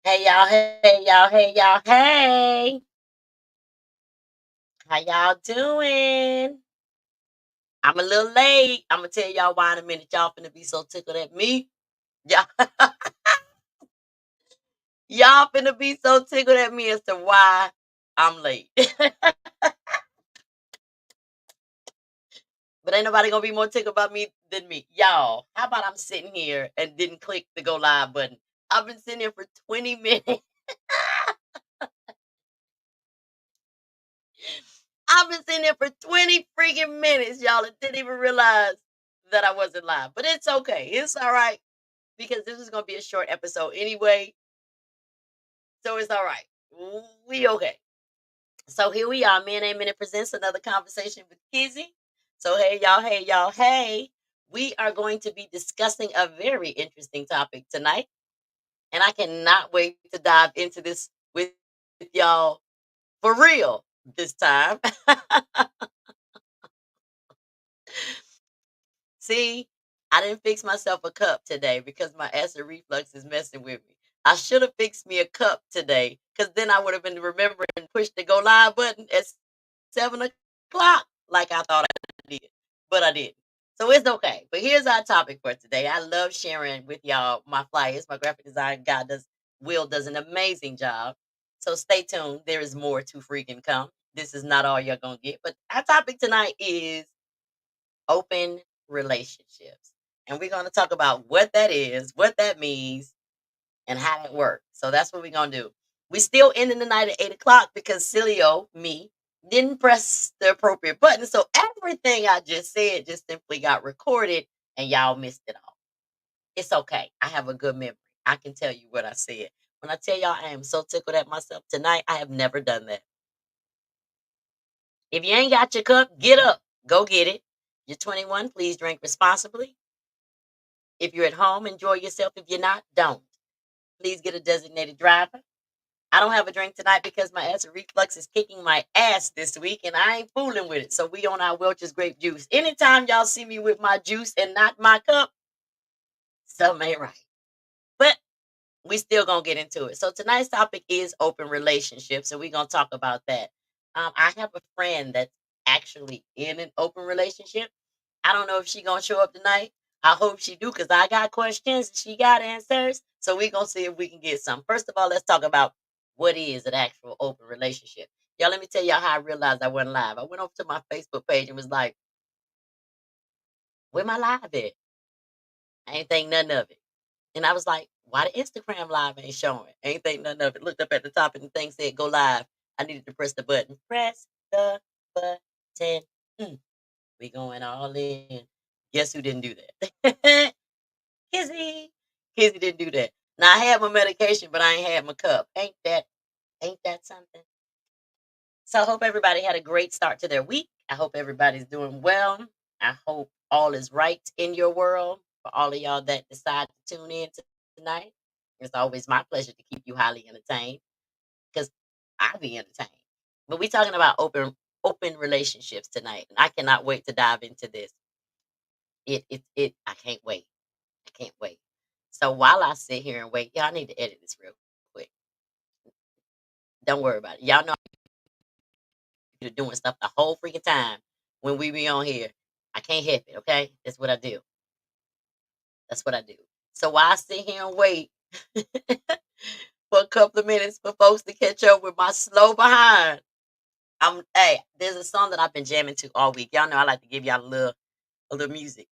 Hey y'all, hey y'all, hey y'all, hey. How y'all doing? I'm a little late. I'm gonna tell y'all why in a minute. Y'all finna be so tickled at me. Y'all, y'all finna be so tickled at me as to why I'm late. But ain't nobody gonna be more tickled about me than me. Y'all, how about I'm sitting here and didn't click the go live button? I've been sitting here for 20 minutes. I've been sitting here for 20 freaking minutes, y'all, and didn't even realize that I wasn't live. But it's okay. It's all right because this is going to be a short episode anyway. So it's all right. We okay. So here we are. Man, Minute presents another conversation with Kizzy. So hey, y'all. Hey, y'all. Hey. We are going to be discussing a very interesting topic tonight. And I cannot wait to dive into this with y'all for real this time. See, I didn't fix myself a cup today because my acid reflux is messing with me. I should have fixed me a cup today because then I would have been remembering to push the go live button at 7 o'clock like I thought I did, but I didn't. So it's okay. But here's our topic for today. I love sharing with y'all my flyers. My graphic design guy Will does an amazing job. So stay tuned. There is more to freaking come. This is not all you're gonna get. But our topic tonight is open relationships. And we're going to talk about what that is, what that means, and how it works. So that's what we're going to do. We still ending the night at 8 o'clock because Cilio, me, didn't press the appropriate button. So everything I just said just simply got recorded and y'all missed it all. It's okay. I have a good memory. I can tell you what I said. When I tell y'all I am so tickled at myself tonight, I have never done that. If you ain't got your cup, get up. Go get it. You're 21. Please drink responsibly. If you're at home, enjoy yourself. If you're not, don't. Please get a designated driver. I don't have a drink tonight because my acid reflux is kicking my ass this week and I ain't fooling with it. So we on our Welch's grape juice. Anytime y'all see me with my juice and not my cup, something ain't right. But we still gonna get into it. So tonight's topic is open relationships, and we're gonna talk about that. I have a friend that's actually in an open relationship. I don't know if she gonna show up tonight. I hope she do because I got questions and she got answers. So we gonna see if we can get some. First of all, let's talk about what is an actual open relationship. Y'all, let me tell y'all how I realized I wasn't live. I went over to my Facebook page and was like, "Where my live at?" I ain't think nothing of it. And I was like, "Why the Instagram live ain't showing?" Ain't think nothing of it. Looked up at the top and the thing said go live. I needed to press the button. Press the button. Hmm. We going all in. Guess who didn't do that? Kizzy. Kizzy didn't do that. Now I had my medication, but I ain't had my cup. Ain't that something? So I hope everybody had a great start to their week. I hope everybody's doing well. I hope all is right in your world for all of y'all that decide to tune in tonight. It's always my pleasure to keep you highly entertained because I be entertained. But we talking about open relationships tonight, and I cannot wait to dive into this. It. I can't wait. I can't wait. So while I sit here and wait, y'all need to edit this real quick. Don't worry about it. Y'all know you're doing stuff the whole freaking time when we be on here. I can't help it, okay? That's what I do. That's what I do. So while I sit here and wait for a couple of minutes for folks to catch up with my slow behind, there's a song that I've been jamming to all week. Y'all know I like to give y'all a little music.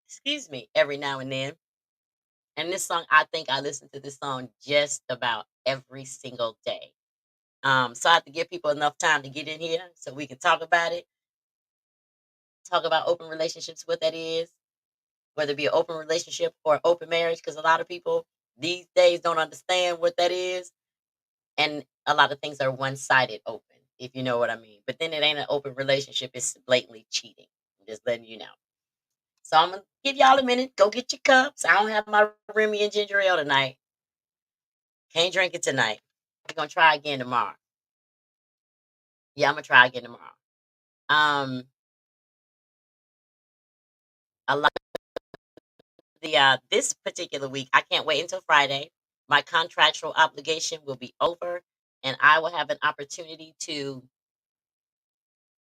Excuse me, every now and then. And this song, I think I listen to this song just about every single day. So I have to give people enough time to get in here so we can talk about it, talk about open relationships, what that is, whether it be an open relationship or open marriage, because a lot of people these days don't understand what that is. And a lot of things are one sided open, if you know what I mean. But then it ain't an open relationship, it's blatantly cheating. I'm just letting you know. So I'm gonna give y'all a minute. Go get your cups. I don't have my Remy and ginger ale tonight. Can't drink it tonight. We're gonna try again tomorrow. Yeah, I'm gonna try again tomorrow. Um, a lot of the this particular week, I can't wait until Friday my contractual obligation will be over, and I will have an opportunity to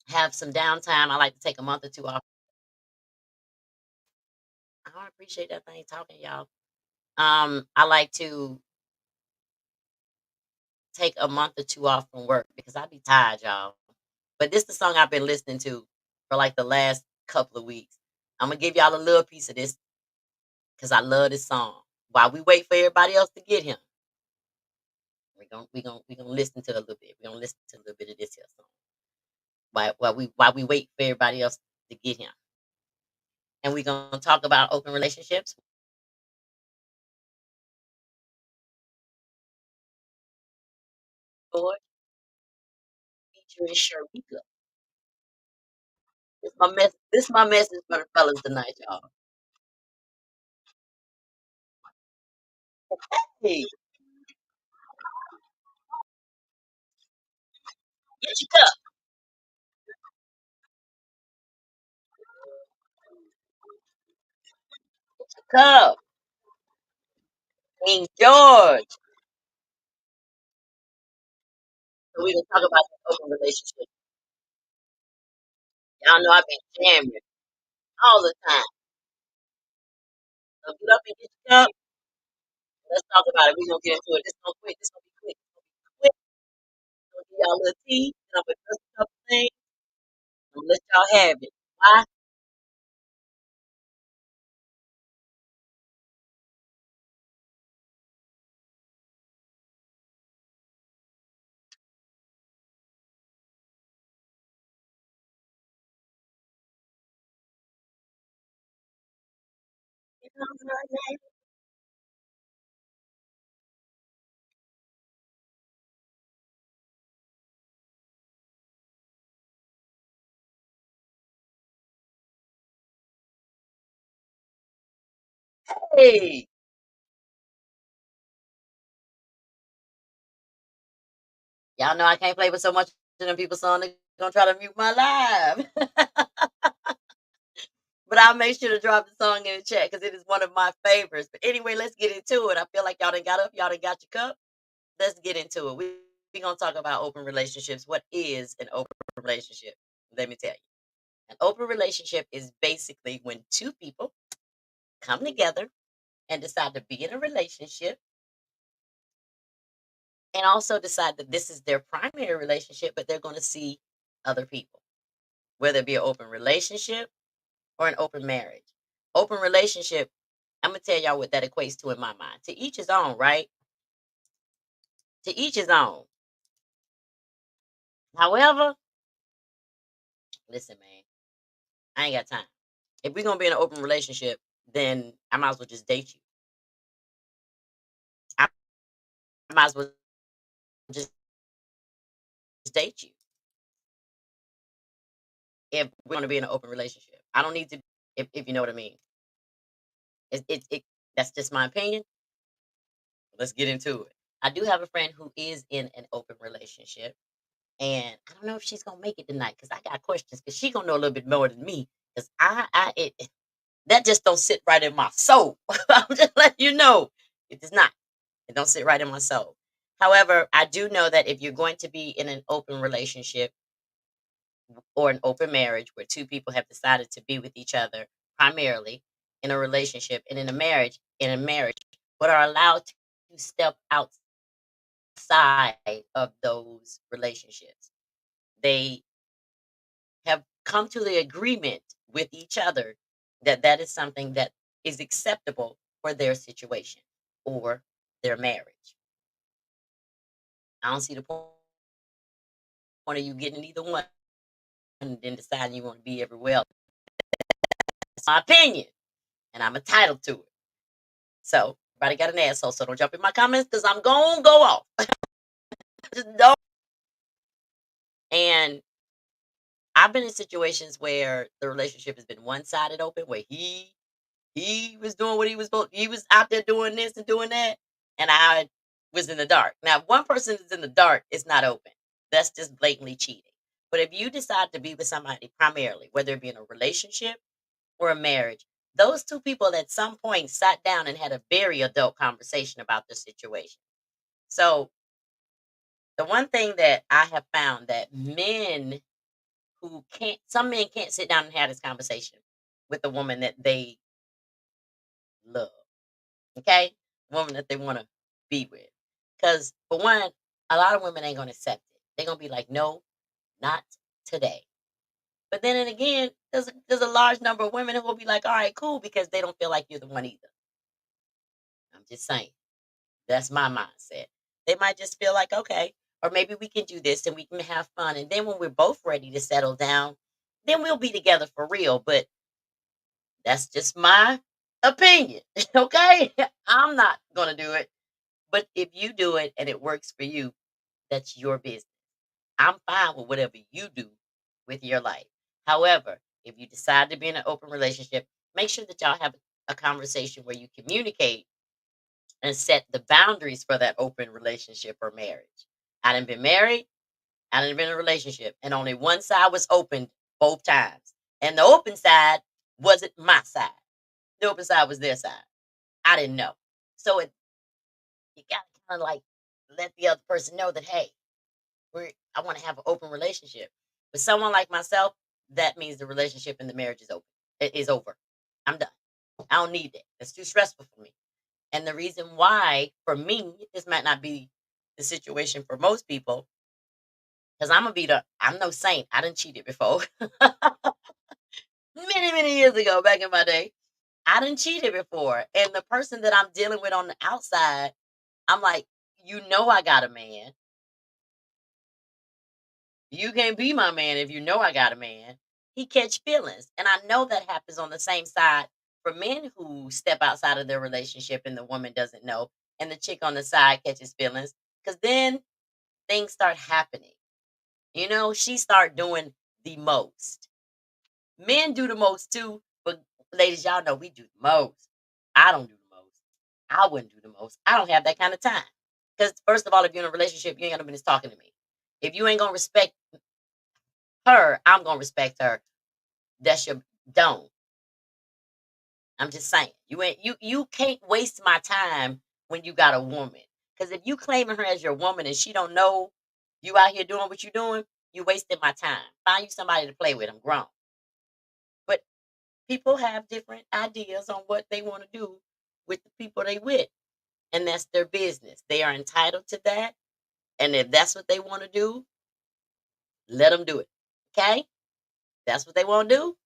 have some downtime. I like to take a month or 2 off. I don't appreciate that thing talking, y'all. I like to take a month or 2 off from work because I be tired, y'all. But this the song I've been listening to for, like, the last couple of weeks. Imma give y'all a little piece of this because I love this song. While we wait for everybody else to get him, we gonna listen to a little bit. We're gonna listen to a little bit of this here song while we wait for everybody else to get him. And we're gonna talk about open relationships. Boy, featuring Sharika. This my message for the fellas tonight, y'all. Hey, get your cup, cup. King George. So we gonna talk about the open relationship. Y'all know I've been jamming all the time. So get up and get your cup. Let's talk about it. We gonna get into it. This gonna quick. This gonna be quick. Quick. Gonna give y'all a little tea. And I'm gonna just a couple things. I'm gonna let y'all have it. Why? Hey, y'all know I can't play with so much of them people song. They gonna try to mute my live. But I'll make sure to drop the song in the chat because it is one of my favorites. But anyway, let's get into it. I feel like y'all done got up, y'all done got your cup. Let's get into it. We gonna talk about open relationships. What is an open relationship? Let me tell you. An open relationship is basically when two people come together and decide to be in a relationship and also decide that this is their primary relationship, but they're going to see other people, whether it be an open relationship or an open marriage. Open relationship, I'm going to tell y'all what that equates to in my mind. To each his own, right? To each his own. However, listen, man, I ain't got time. If we're going to be in an open relationship, then I might as well just date you. I might as well just date you if we're going to be in an open relationship. I don't need to, if you know what I mean. That's just my opinion. Let's get into it. I do have a friend who is in an open relationship, and I don't know if she's gonna make it tonight because I got questions. Because she gonna know a little bit more than me. Because that just don't sit right in my soul. I'm just letting you know it does not. It don't sit right in my soul. However, I do know that if you're going to be in an open relationship or an open marriage where two people have decided to be with each other primarily in a relationship and in a marriage, but are allowed to step outside of those relationships. They have come to the agreement with each other that that is something that is acceptable for their situation or their marriage. I don't see the point of you getting either one and then deciding you want to be everywhere else. That's my opinion, and I'm entitled to it. So, everybody got an asshole, so don't jump in my comments because I'm going to go off. Just don't. And I've been in situations where the relationship has been one sided open, where he was doing what he was out there doing this and doing that, and I was in the dark. Now, if one person is in the dark, it's not open. That's just blatantly cheating. But if you decide to be with somebody primarily, whether it be in a relationship or a marriage, Those two people at some point sat down and had a very adult conversation about the situation. So, the one thing that I have found that some men can't sit down and have this conversation with the woman that they love, okay? Woman that they want to be with. Because, for one, a lot of women ain't going to accept it. They're going to be like, no, not today. But then and again, there's a large number of women who will be like, all right, cool, because they don't feel like you're the one either. I'm just saying. That's my mindset. They might just feel like, okay, or maybe we can do this and we can have fun. And then when we're both ready to settle down, then we'll be together for real. But that's just my opinion. Okay. I'm not going to do it. But if you do it and it works for you, that's your business. I'm fine with whatever you do with your life. However, if you decide to be in an open relationship, make sure that y'all have a conversation where you communicate and set the boundaries for that open relationship or marriage. I done been married, I done been in a relationship, and only one side was open both times. And the open side wasn't my side. The open side was their side. I didn't know. So you gotta kind of like let the other person know that, hey, I want to have an open relationship. With someone like myself, that means the relationship and the marriage is open. It is over. I'm done. I don't need it. It's too stressful for me. And the reason why, for me, this might not be the situation for most people, because I'm no saint. I done cheated before. Many, many years ago, back in my day. I done cheated before. And the person that I'm dealing with on the outside, I'm like, I got a man. You can't be my man if you know I got a man. He catch feelings. And I know that happens on the same side for men who step outside of their relationship and the woman doesn't know. And the chick on the side catches feelings. Because then things start happening. She start doing the most. Men do the most too, but ladies, y'all know we do the most. I don't do the most. I wouldn't do the most. I don't have that kind of time. Because first of all, if you're in a relationship, you ain't gonna be just talking to me. If you ain't gonna respect her, I'm gonna respect her. That's your don't. I'm just saying. You can't waste my time when you got a woman. Because if you claiming her as your woman and she don't know you out here doing what you're doing, you wasting my time. Find you somebody to play with. I'm grown. But people have different ideas on what they want to do with the people they with. And that's their business. They are entitled to that. And if that's what they want to do, let them do it. Okay? That's what they want to do.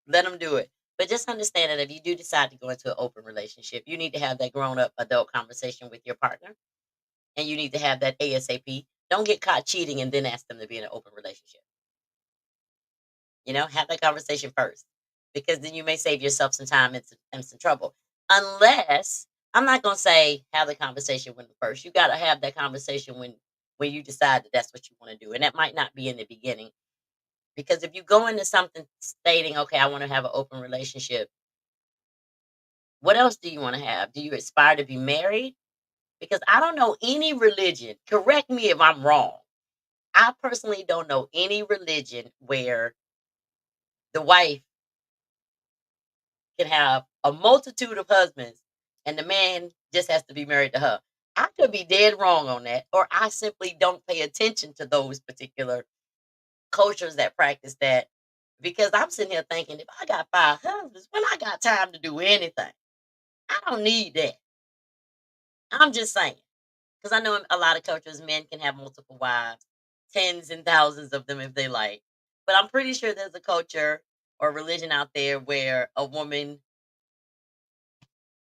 Let them do it. But just understand that if you do decide to go into an open relationship, you need to have that grown up adult conversation with your partner. And you need to have that ASAP. Don't get caught cheating and then ask them to be in an open relationship. Have that conversation first. Because then you may save yourself some time and some trouble. Unless I'm not gonna say have the conversation when first. You gotta have that conversation when you decide that that's what you want to do. And that might not be in the beginning. Because if you go into something stating, okay, I want to have an open relationship, what else do you want to have? Do you aspire to be married? Because I don't know any religion. Correct me if I'm wrong. I personally don't know any religion where the wife can have a multitude of husbands and the man just has to be married to her. I could be dead wrong on that, or I simply don't pay attention to those particular cultures that practice that because I'm sitting here thinking, if I got five husbands, when I got time to do anything, I don't need that. I'm just saying. Because I know in a lot of cultures, men can have multiple wives, tens and thousands of them if they like. But I'm pretty sure there's a culture or religion out there where a woman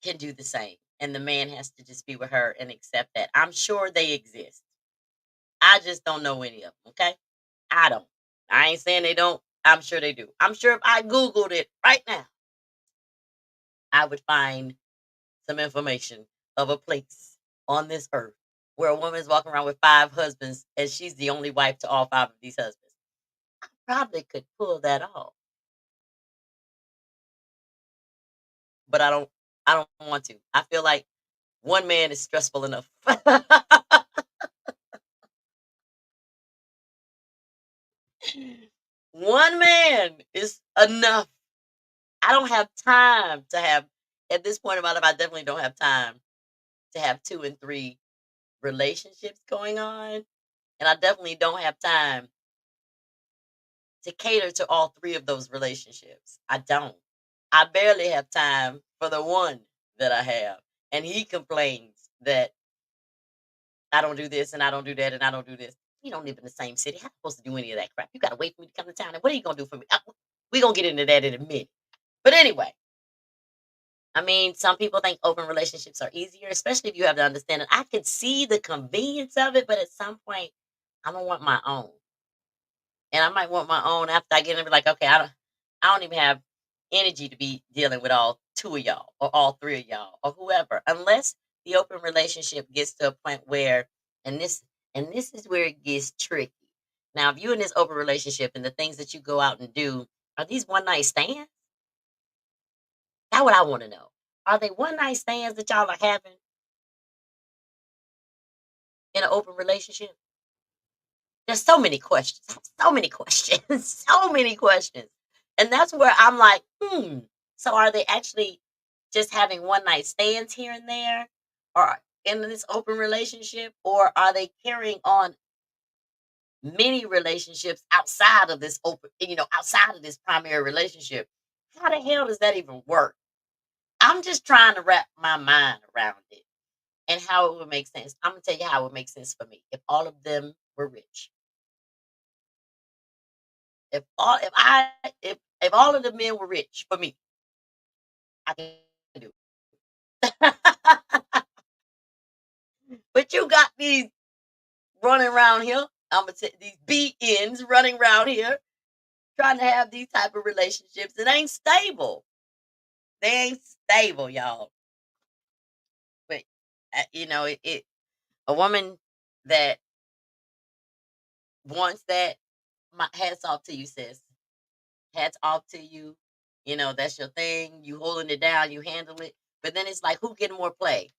can do the same. And the man has to just be with her and accept that. I'm sure they exist. I just don't know any of them. Okay. I don't. I ain't saying they don't. I'm sure they do. I'm sure if I Googled it right now, I would find some information of a place on this earth where a woman's walking around with five husbands and she's the only wife to all five of these husbands. I probably could pull that off, but I don't want to. I feel like one man is stressful enough. One man is enough I don't have time to have at this point in my life, I definitely don't have time to have 2 and 3 relationships going on, and I definitely don't have time to cater to all 3 of those relationships. I don't. I barely have time for the one that I have, and he complains that I don't do this and I don't do that and I don't do this. We don't live in the same city. How am I supposed to do any of that crap? You gotta wait for me to come to town. And what are you gonna do for me? We gonna get into that in a minute. But anyway, I mean, some people think open relationships are easier, especially if you have the understanding. I could see the convenience of it, but at some point, I'm gonna want my own. And I might want my own after I get in and be like, okay, I don't even have energy to be dealing with all 2 of y'all or all 3 of y'all or whoever. Unless the open relationship gets to a point where and this this is where it gets tricky. Now, if you're in this open relationship and the things that you go out and do, are these one night stands? That's what I want to know. Are they one night stands that y'all are having in an open relationship? There's so many questions, so many questions, so many questions. And that's where I'm like, so are they actually just having one night stands here and there or in this open relationship? Or are they carrying on many relationships outside of this open, outside of this primary relationship? How the hell does that even work? I'm just trying to wrap my mind around it and how it would make sense. I'm gonna tell you how it would make sense for me if all of them were rich. If all of the men were rich for me, I can do it. But you got these running around here. I'm gonna say these BNs running around here trying to have these type of relationships. It ain't stable. They ain't stable, y'all. But a woman that wants that, my hats off to you, sis. Hats off to you. That's your thing. You holding it down. You handle it. But then it's like, who getting more play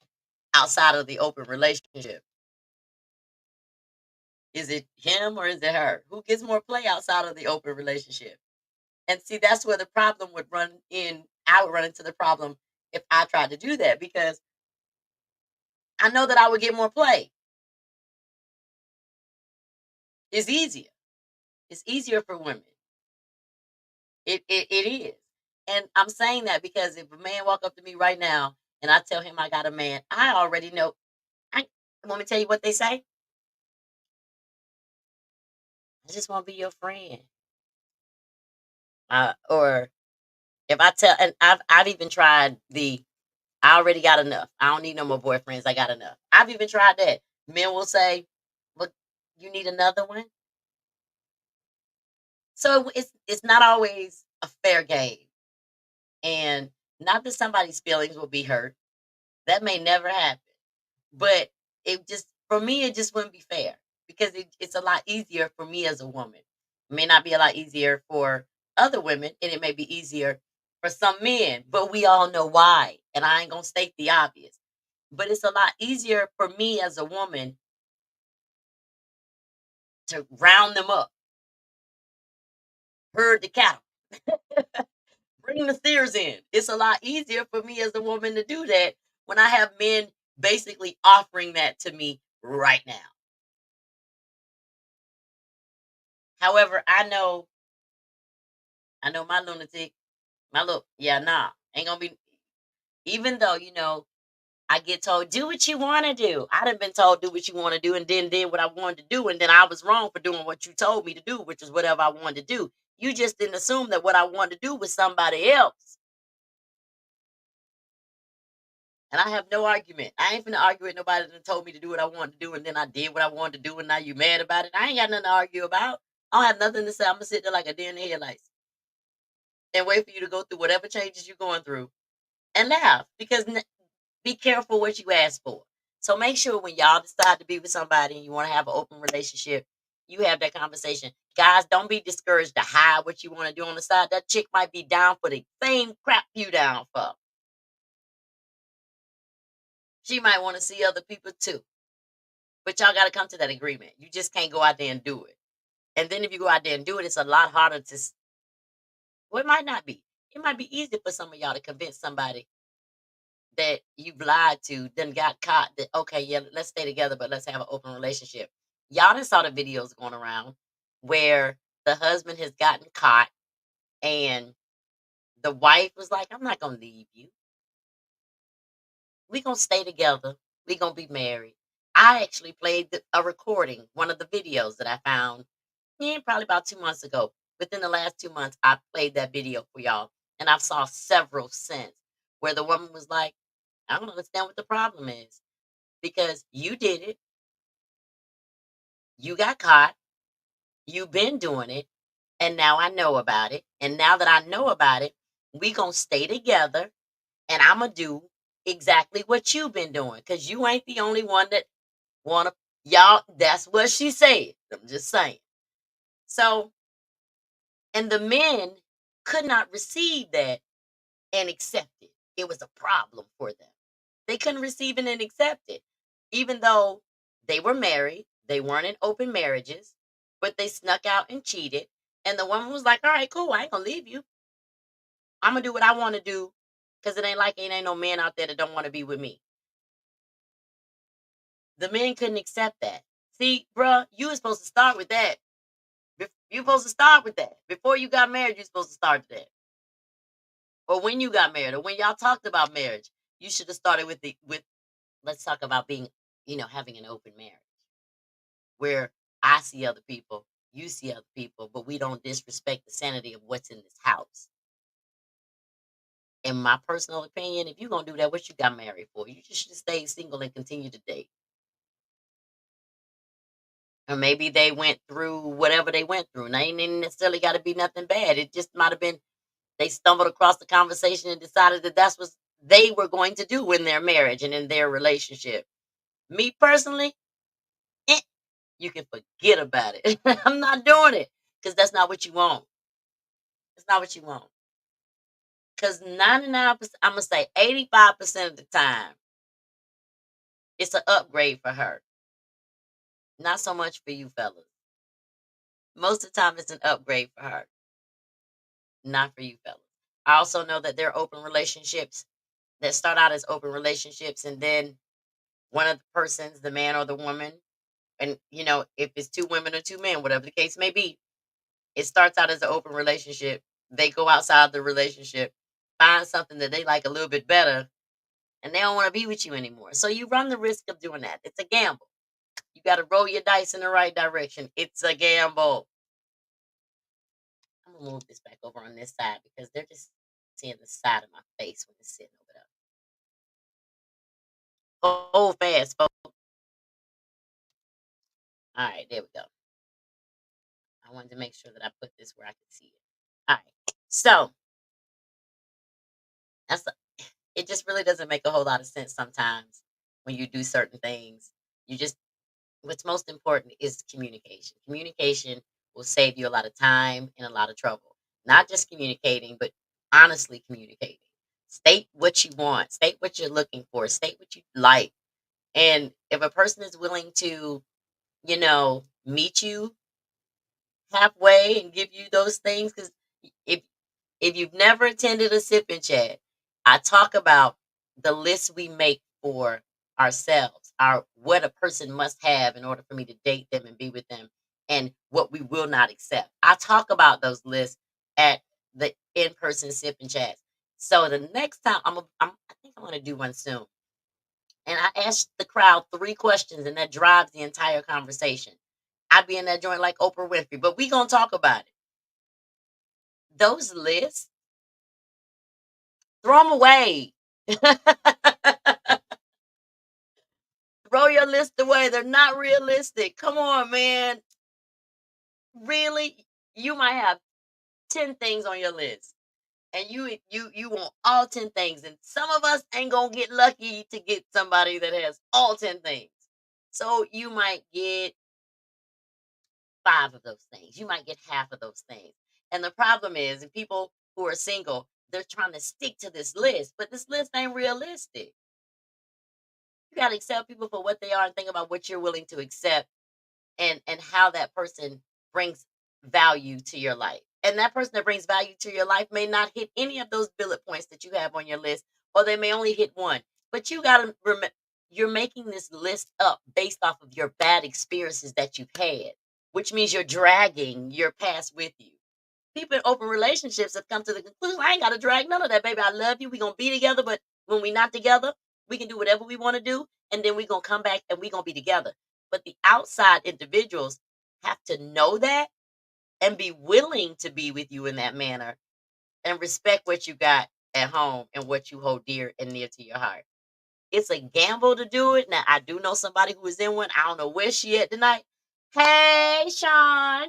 outside of the open relationship? Is it him or is it her? Who gets more play outside of the open relationship? And see, that's where the problem would run in. I would run into the problem if I tried to do that because I know that I would get more play. It's easier. It's easier for women. It is. And I'm saying that because if a man walk up to me right now and I tell him I got a man, I already know. I want me to tell you what they say? I just want to be your friend. Or if I tell, and I've even tried I already got enough. I don't need no more boyfriends. I got enough. I've even tried that. Men will say, "Well, you need another one." So it's not always a fair game, and not that somebody's feelings will be hurt. That may never happen, but it just for me it just wouldn't be fair because it's a lot easier for me as a woman. It may not be a lot easier for other women, and it may be easier for some men, but we all know why. And I ain't gonna state the obvious. But it's a lot easier for me as a woman to round them up, herd the cattle, bring the steers in. It's a lot easier for me as a woman to do that when I have men basically offering that to me right now. However, I know my lunatic, my little, yeah, nah, ain't gonna be, even though, I get told, do what you want to do. I done been told, do what you want to do, and then did what I wanted to do. And then I was wrong for doing what you told me to do, which is whatever I wanted to do. You just didn't assume that what I wanted to do was somebody else. And I have no argument. I ain't finna argue with nobody that told me to do what I wanted to do, and then I did what I wanted to do, and now you mad about it. I ain't got nothing to argue about. I don't have nothing to say. I'm gonna sit there like a deer in the headlights and wait for you to go through whatever changes you're going through and laugh because be careful what you ask for. So make sure when y'all decide to be with somebody and you want to have an open relationship, you have that conversation. Guys, don't be discouraged to hide what you want to do on the side. That chick might be down for the same crap you down for. She might want to see other people too. But y'all got to come to that agreement. You just can't go out there and do it. And then if you go out there and do it, it's a lot harder to, well, it might not be. It might be easy for some of y'all to convince somebody that you've lied to, then got caught that, okay, yeah, let's stay together, but let's have an open relationship. Y'all done saw the videos going around where the husband has gotten caught and the wife was like, I'm not gonna leave you. We gonna stay together. We gonna be married. I actually played a recording, one of the videos that I found, yeah, probably about 2 months ago. Within the last 2 months, I played that video for y'all, and I've saw several since where the woman was like, I don't understand what the problem is because you did it, you got caught, you've been doing it, and now I know about it. And now that I know about it, we gonna stay together, and I'm gonna do exactly what you've been doing because you ain't the only one that wanna. Y'all, that's what she said. I'm just saying. So, and the men could not receive that and accept it. It was a problem for them. They couldn't receive it and accept it, even though they were married. They weren't in open marriages, but they snuck out and cheated. And the woman was like, "All right, cool. I ain't gonna leave you. I'm gonna do what I want to do, because it ain't like it ain't no man out there that don't want to be with me." The men couldn't accept that. See, bruh, you were supposed to start with that. You're supposed to start with that before you got married. You're supposed to start with that, or when you got married, or when y'all talked about marriage, you should have started with the with. Let's talk about being, having an open marriage where I see other people, you see other people, but we don't disrespect the sanity of what's in this house. In my personal opinion, if you're gonna do that, what you got married for? You just should stay single and continue to date. Or maybe they went through whatever they went through. Now, it ain't necessarily got to be nothing bad. It just might have been they stumbled across the conversation and decided that that's what they were going to do in their marriage and in their relationship. Me personally, eh, you can forget about it. I'm not doing it because that's not what you want. It's not what you want. Because 99%, I'm going to say 85% of the time, it's an upgrade for her. Not so much for you fellas. Most of the time, it's an upgrade for her, not for you fellas. I also know that there are open relationships that start out as open relationships, and then one of the persons, the man or the woman, and if it's two women or two men, whatever the case may be, it starts out as an open relationship. They go outside the relationship, find something that they like a little bit better, and they don't want to be with you anymore. So you run the risk of doing that. It's a gamble. You got to roll your dice in the right direction. It's a gamble. I'm gonna move this back over on this side because they're just seeing the side of my face when it's sitting over there. Hold fast, folks. All right, there we go. I wanted to make sure that I put this where I could see it. All right. So that's it. Just really doesn't make a whole lot of sense sometimes when you do certain things. You just what's most important is communication. Communication will save you a lot of time and a lot of trouble. Not just communicating, but honestly communicating. State what you want. State what you're looking for. State what you like. And if a person is willing to, meet you halfway and give you those things, because if you've never attended a sip and chat, I talk about the list we make for ourselves, our what a person must have in order for me to date them and be with them, and what we will not accept. I talk about those lists at the in-person sip and chats. So the next time I think I'm gonna do one soon. And I asked the crowd 3 questions, and that drives the entire conversation. I'd be in that joint like Oprah Winfrey, but we gonna talk about it. Those lists, throw them away. Throw your list away. They're not realistic. Come on, man. Really? You might have 10 things on your list. And you want all 10 things. And some of us ain't gonna get lucky to get somebody that has all 10 things. So you might get 5 of those things. You might get half of those things. And the problem is, and people who are single, they're trying to stick to this list, but this list ain't realistic. You got to accept people for what they are and think about what you're willing to accept and how that person brings value to your life. And that person that brings value to your life may not hit any of those bullet points that you have on your list, or they may only hit one. But you got to remember, you're making this list up based off of your bad experiences that you've had, which means you're dragging your past with you. People in open relationships have come to the conclusion, I ain't got to drag none of that, baby. I love you. We're going to be together. But when we're not together, we can do whatever we want to do. And then we're going to come back and we're going to be together. But the outside individuals have to know that and be willing to be with you in that manner and respect what you got at home and what you hold dear and near to your heart. It's a gamble to do it. Now, I do know somebody who is in one. I don't know where she at tonight. Hey, Sean.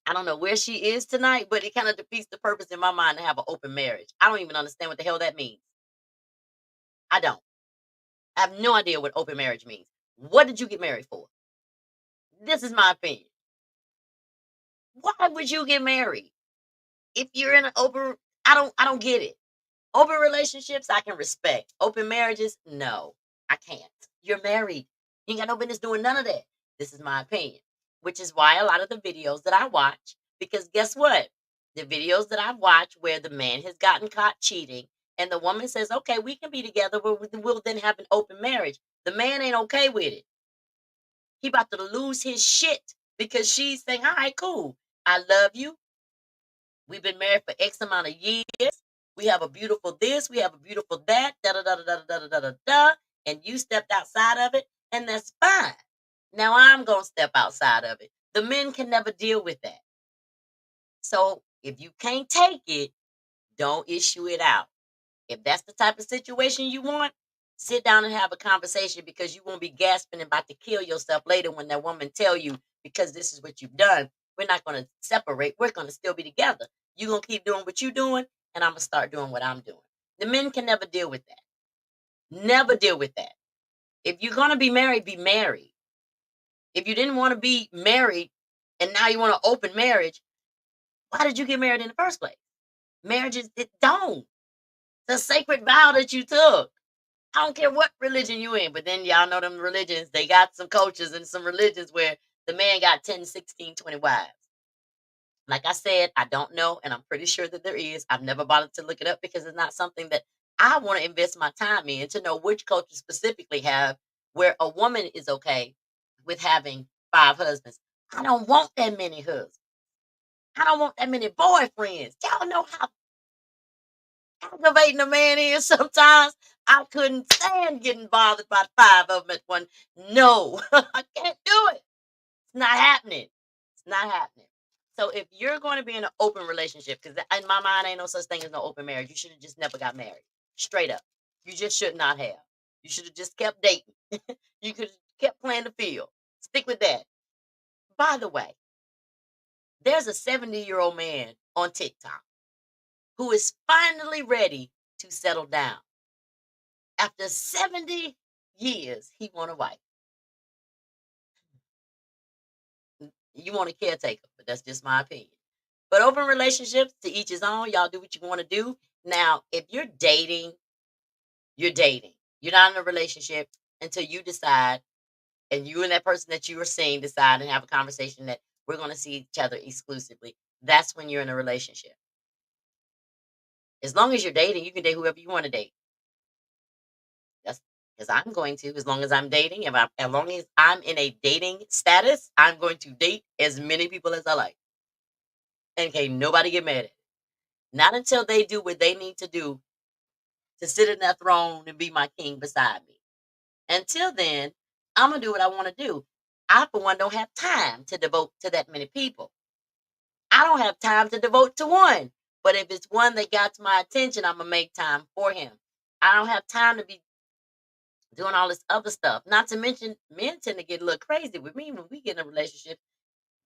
I don't know where she is tonight, but it kind of defeats the purpose in my mind to have an open marriage. I don't even understand what the hell that means. I don't. I have no idea what open marriage means. What did you get married for? This is my opinion. Why would you get married if you're in an open? I don't get it. Open relationships, I can respect. Open marriages, no, I can't. You're married. You ain't got no business doing none of that. This is my opinion, which is why a lot of the videos that I watch, because guess what? The videos that I've watched where the man has gotten caught cheating and the woman says, okay, we can be together, but we'll then have an open marriage. The man ain't okay with it. He about to lose his shit because she's saying, all right, cool. I love you. We've been married for X amount of years. We have a beautiful this, we have a beautiful that, da da da da da da da da da, and you stepped outside of it, and that's fine. Now I'm gonna step outside of it. The men can never deal with that. So if you can't take it, don't issue it out. If that's the type of situation you want, sit down and have a conversation because you won't be gasping and about to kill yourself later when that woman tell you because this is what you've done. We're not going to separate. We're going to still be together. You're going to keep doing what you're doing, and I'm going to start doing what I'm doing. The men can never deal with that. Never deal with that. If you're going to be married, be married. If you didn't want to be married and now you want to open marriage, why did you get married in the first place? Marriage is, it don't. It's a sacred vow that you took. I don't care what religion you in, but then y'all know them religions, they got some cultures and some religions where the man got 10, 16, 20 wives. Like I said, I don't know, and I'm pretty sure that there is. I've never bothered to look it up because it's not something that I want to invest my time in to know which cultures specifically have where a woman is okay with having 5 husbands. I don't want that many husbands. I don't want that many boyfriends. Y'all know how aggravating a man is sometimes. I couldn't stand getting bothered by 5 of them at one. No, I can't do it. It's not happening. It's not happening. So if you're going to be in an open relationship, because in my mind ain't no such thing as no open marriage, you should have just never got married. Straight up. You just should not have. You should have just kept dating. You could have kept playing the field. Stick with that. By the way, there's a 70-year-old man on TikTok who is finally ready to settle down. After 70 years, he want a wife. You want a caretaker, but that's just my opinion. But open relationships, to each his own. Y'all do what you want to do. Now, if you're dating, you're dating. You're not in a relationship until you decide, and you and that person that you are seeing decide and have a conversation that we're going to see each other exclusively. That's when you're in a relationship. As long as you're dating, you can date whoever you want to date. That's because I'm going to, as long as I'm dating, as long as I'm in a dating status, I'm going to date as many people as I like. And can't nobody get mad at it. Not until they do what they need to do to sit in that throne and be my king beside me. Until then, I'm gonna do what I want to do. I, for one, don't have time to devote to that many people. I don't have time to devote to one. But if it's one that got my attention, I'm gonna make time for him. I don't have time to be doing all this other stuff. Not to mention, men tend to get a little crazy with me when we get in a relationship.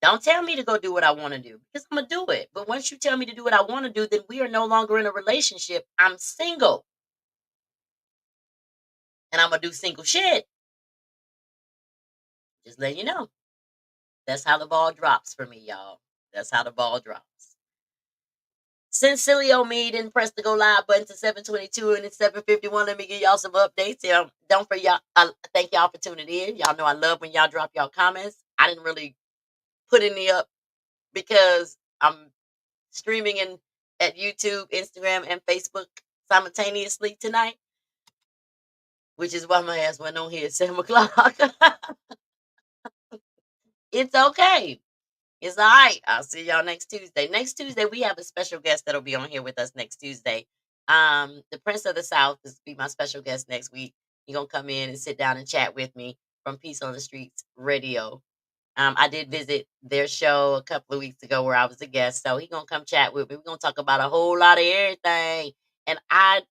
Don't tell me to go do what I want to do because I'm gonna do it. But once you tell me to do what I want to do, then we are no longer in a relationship. I'm single and I'm gonna do single shit. Just letting you know. That's how the ball drops for me, y'all. That's how the ball drops. Since Silly old me didn't press the go live button to 7:22 and it's 7:51, let me give y'all some updates. Don't for y'all. Thank y'all for tuning in. Y'all know I love when y'all drop y'all comments. I didn't really put any up because I'm streaming in at YouTube, Instagram, and Facebook simultaneously tonight, which is why my ass went on here at 7 o'clock. It's okay. It's all right. I'll see y'all next Tuesday. Next Tuesday, we have a special guest that'll be on here with us next Tuesday. The Prince of the South is be my special guest next week. He gonna come in and sit down and chat with me from Peace on the Streets Radio. I did visit their show a couple of weeks ago where I was a guest, so he gonna come chat with me. We're gonna talk about a whole lot of everything, and I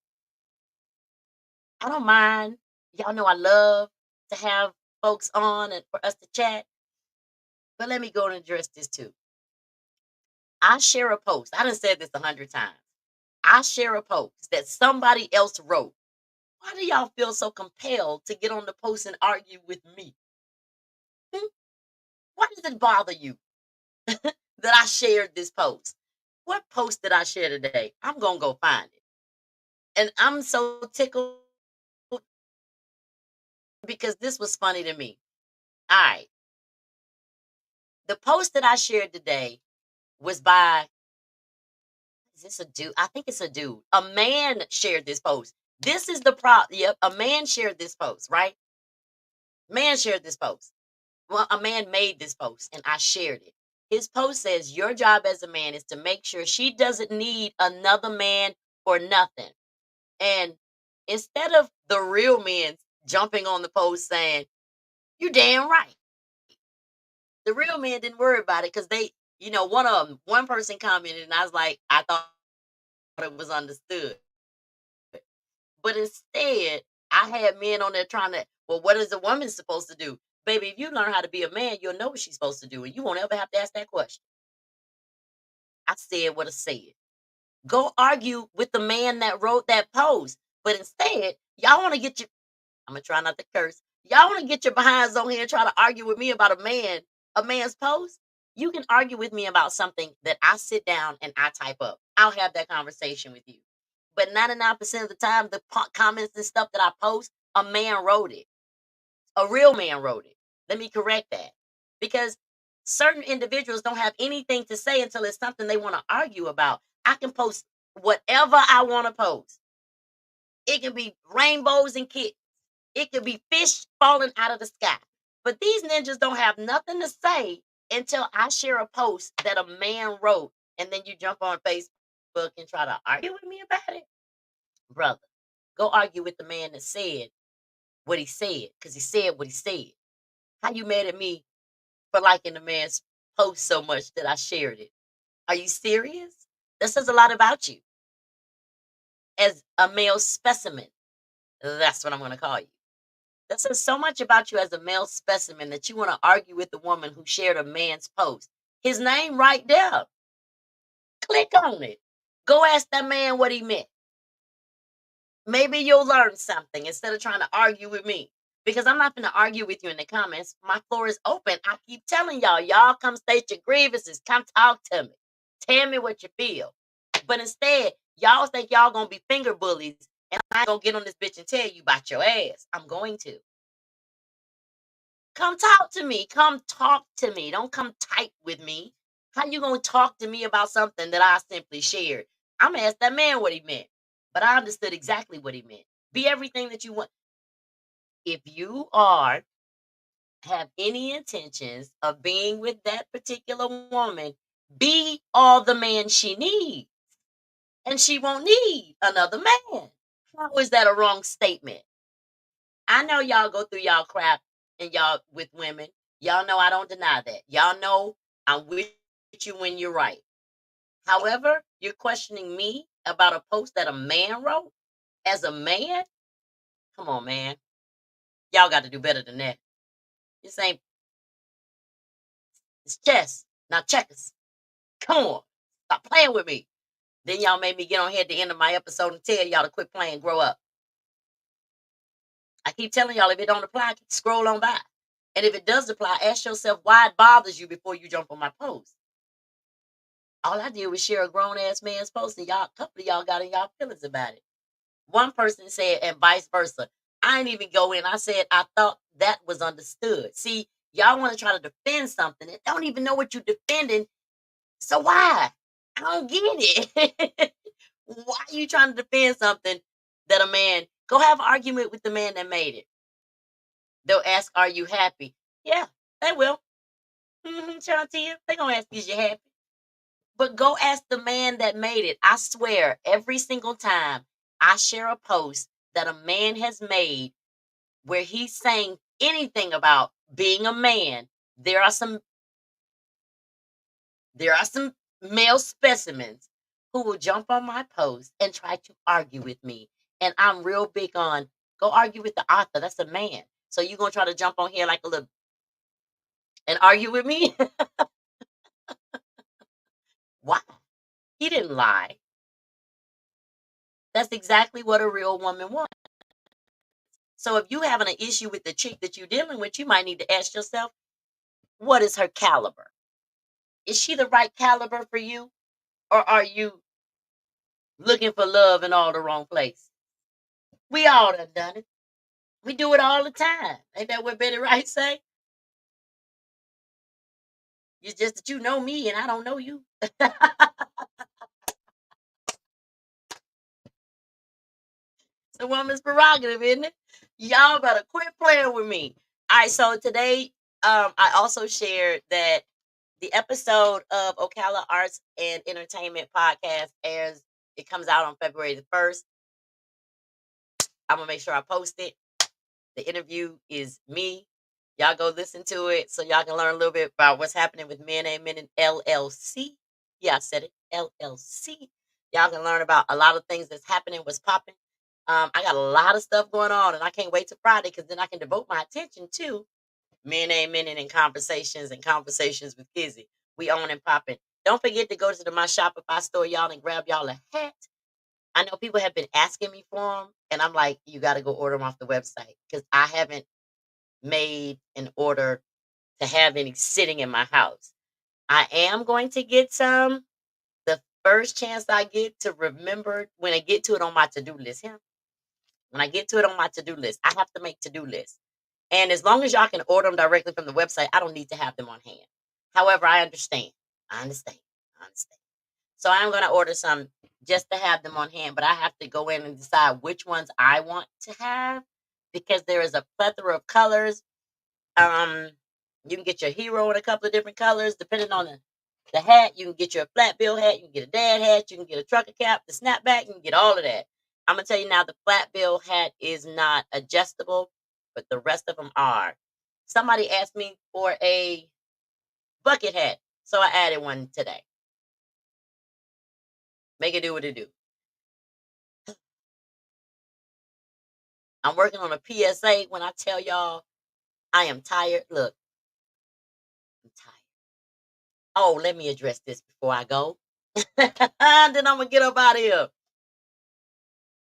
don't mind. Y'all know I love to have folks on and for us to chat. But let me go and address this too. I share a post. I done said this 100 times. I share a post that somebody else wrote. Why do y'all feel so compelled to get on the post and argue with me? Hmm? Why does it bother you that I shared this post? What post did I share today? I'm gonna go find it. And I'm so tickled because this was funny to me. All right. The post that I shared today was by, is this a dude? I think it's a dude. A man shared this post. This is the problem. Yep, a man shared this post, right? Man shared this post. Well, a man made this post and I shared it. His post says, your job as a man is to make sure she doesn't need another man for nothing. And instead of the real men jumping on the post saying, you damn right, the real men didn't worry about it because they, one person commented and I was like, I thought it was understood. But instead, I had men on there trying to, well, what is a woman supposed to do? Baby, if you learn how to be a man, you'll know what she's supposed to do, and you won't ever have to ask that question. I said what I said. Go argue with the man that wrote that post. But instead, y'all want to get your, I'm gonna try not to curse. Y'all want to get your behinds on here and try to argue with me about a man's post. You can argue with me about something that I sit down and I type up. I'll have that conversation with you. But 99% of the time, the comments and stuff that I post, a man wrote it. A real man wrote it. Let me correct that. Because certain individuals don't have anything to say until it's something they want to argue about. I can post whatever I want to post. It can be rainbows and kittens. It could be fish falling out of the sky. But these ninjas don't have nothing to say until I share a post that a man wrote. And then you jump on Facebook and try to argue with me about it. Brother, go argue with the man that said what he said, because he said what he said. How you mad at me for liking the man's post so much that I shared it? Are you serious? That says a lot about you as a male specimen. That's what I'm going to call you. That says so much about you as a male specimen that you want to argue with the woman who shared a man's post. His name right there. Click on it. Go ask that man what he meant. Maybe you'll learn something instead of trying to argue with me. Because I'm not going to argue with you in the comments. My floor is open. I keep telling y'all come state your grievances. Come talk to me. Tell me what you feel. But instead, y'all think y'all going to be finger bullies. And I'm going to get on this bitch and tell you about your ass. I'm going to. Come talk to me. Come talk to me. Don't come type with me. How you going to talk to me about something that I simply shared? I'm going to ask that man what he meant. But I understood exactly what he meant. Be everything that you want. If you have any intentions of being with that particular woman, be all the man she needs. And she won't need another man. How is that a wrong statement? I know y'all go through y'all crap and y'all with women. Y'all know I don't deny that. Y'all know I'm with you when you're right. However, you're questioning me about a post that a man wrote as a man? Come on, man. Y'all got to do better than that. This ain't, it's chess, not checkers. Come on. Stop playing with me. Then y'all made me get on here at the end of my episode and tell y'all to quit playing, grow up. I keep telling y'all if it don't apply, scroll on by. And if it does apply, ask yourself why it bothers you before you jump on my post. All I did was share a grown ass man's post, and y'all, a couple of y'all got in y'all feelings about it. One person said, and vice versa. I didn't even go in. I said, I thought that was understood. See, y'all want to try to defend something and don't even know what you're defending. So why? I don't get it. Why are you trying to defend something that a man go have an argument with the man that made it? They'll ask, "Are you happy?" Yeah, they will. Shantia, they gonna ask, "Is you happy?" But go ask the man that made it. I swear, every single time I share a post that a man has made where he's saying anything about being a man, there are some there are some male specimens who will jump on my post and try to argue with me. And I'm real big on go argue with the author. That's a man. So you gonna try to jump on here like a little and argue with me? Why? He didn't lie. That's exactly what a real woman wants. So if you having an issue with the chick that you're dealing with, you might need to ask yourself, what is her caliber? Is she the right caliber for you? Or are you looking for love in all the wrong place? We all done it. We do it all the time. Ain't that what Betty Wright say? It's just that you know me and I don't know you. It's a woman's prerogative, isn't it? Y'all better quit playing with me. All right, so today I also shared that the episode of Ocala Arts and Entertainment Podcast airs. It comes out on February the 1st. I'm gonna make sure I post it. The interview is me. Y'all go listen to it so y'all can learn a little bit about what's happening with Men and Men in LLC. Yeah, I said it. LLC. Y'all can learn about a lot of things that's happening, what's popping. I got a lot of stuff going on, and I can't wait till Friday because then I can devote my attention to Men and Men in Conversations and Conversations with Kizzy. We on and popping. Don't forget to go to my Shopify store, y'all, and grab y'all a hat. I know people have been asking me for them, and I'm like, you got to go order them off the website because I haven't made an order to have any sitting in my house. I am going to get some the first chance I get to remember when I get to it on my to do list. Yeah. When I get to it on my to do list, I have to make to do lists. And as long as y'all can order them directly from the website, I don't need to have them on hand. However, I understand. I understand. I understand. So I'm going to order some just to have them on hand, but I have to go in and decide which ones I want to have because there is a plethora of colors. Um, you can get your hero in a couple of different colors, depending on the hat. You can get your flat bill hat, you can get a dad hat, you can get a trucker cap, the snapback, you can get all of that. I'm gonna tell you now, the flat bill hat is not adjustable, but the rest of them are. Somebody asked me for a bucket hat, so I added one today. Make it do what it do. I'm working on a PSA. When I tell y'all I am tired, look, I'm tired. Oh, let me address this before I go. Then I'm gonna get up out of here.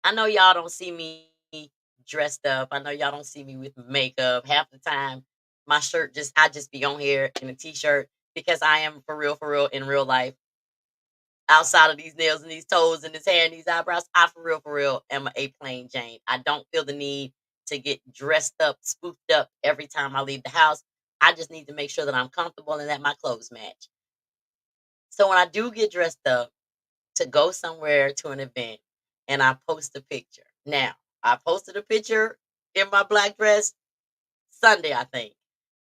I know y'all don't see me dressed up. I know y'all don't see me with makeup. Half the time, my shirt I just be on here in a t-shirt because I am for real, in real life. Outside of these nails and these toes and this hair and these eyebrows, I for real am a plain Jane. I don't feel the need to get dressed up, spoofed up every time I leave the house. I just need to make sure that I'm comfortable and that my clothes match. So when I do get dressed up to go somewhere to an event and I post a picture. Now, I posted a picture in my black dress Sunday, I think.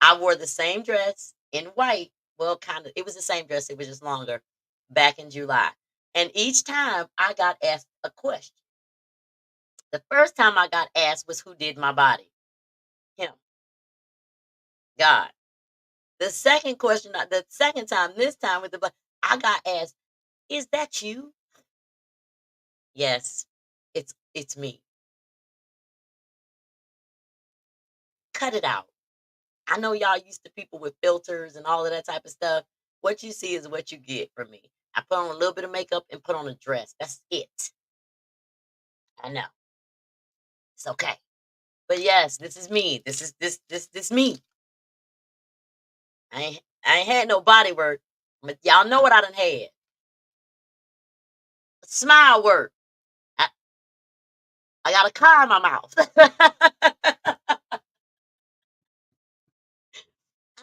I wore the same dress in white. Well, kind of, it was the same dress, it was just longer back in July. And each time I got asked a question. The first time I got asked was who did my body? Him, God. The second question, the second time, this time with I got asked, is that you? Yes, it's me. Cut it out. I know y'all used to people with filters and all of that type of stuff. What you see is what you get from me. I put on a little bit of makeup and put on a dress. That's it. I know. It's okay. But yes, this is me. This me. I ain't had no body work. But y'all know what I done had. Smile work. I, I got a car in my mouth.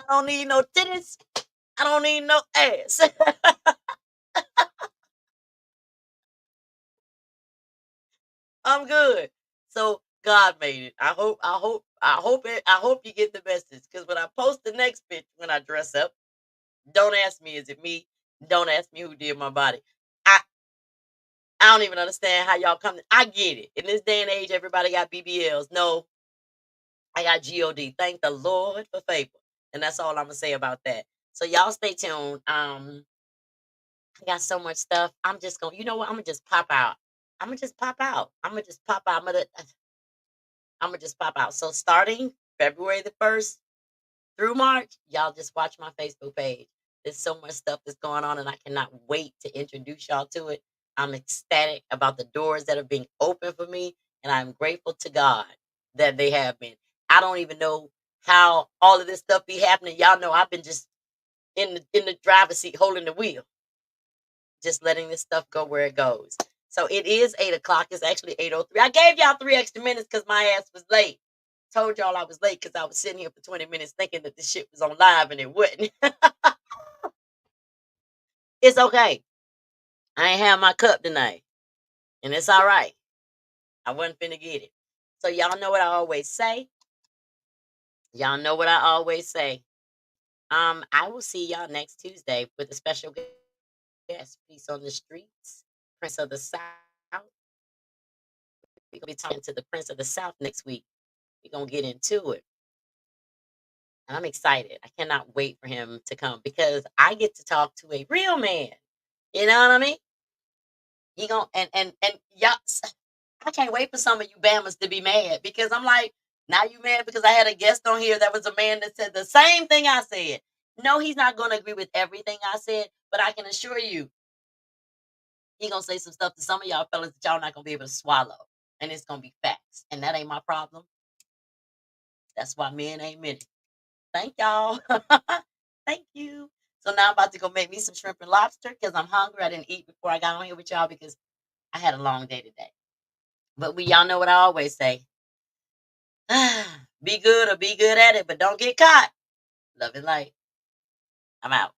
I don't need no titties. I don't need no ass. I'm good. So God made it. I hope you get the message. Because when I post the next picture when I dress up, don't ask me, is it me? Don't ask me who did my body. I I don't even understand how y'all come. I get it. In this day and age, everybody got BBLs. No, I got God. Thank the Lord for favor. And that's all I'm gonna say about that. So y'all stay tuned. I got so much stuff. I'm just gonna, you know what? I'm gonna just pop out. I'm gonna just pop out. I'm gonna just pop out. I'm gonna just pop out. So starting February the 1st through March, y'all just watch my Facebook page. There's so much stuff that's going on, and I cannot wait to introduce y'all to it. I'm ecstatic about the doors that are being opened for me, and I'm grateful to God that they have been. I don't even know how all of this stuff be happening. Y'all know I've been just in the driver's seat holding the wheel, just letting this stuff go where it goes. So it is 8 o'clock. It's actually 8:03. I gave y'all 3 extra minutes because my ass was late. Told y'all I was late because I was sitting here for 20 minutes thinking that this shit was on live and it wouldn't. It's okay. I ain't have my cup tonight. And it's all right. I wasn't finna get it. So y'all know what I always say. Y'all know what I always say. I will see y'all next Tuesday with a special guest. Peace on the streets. Prince of the South. We're gonna be talking to the Prince of the South next week. We're gonna get into it. And I'm excited. I cannot wait for him to come because I get to talk to a real man. You know what I mean? He gon' and y'all, I can't wait for some of you Bammers to be mad because I'm like, now you mad because I had a guest on here that was a man that said the same thing I said. No, he's not gonna agree with everything I said, but I can assure you, he gonna say some stuff to some of y'all fellas that y'all not gonna be able to swallow, and it's gonna be facts, and that ain't my problem. That's why men ain't many. Thank y'all. Thank you. So now I'm about to go make me some shrimp and lobster because I'm hungry. I didn't eat before I got on here with y'all because I had a long day today. But we y'all know what I always say. Be good or be good at it, but don't get caught. Love and light. I'm out.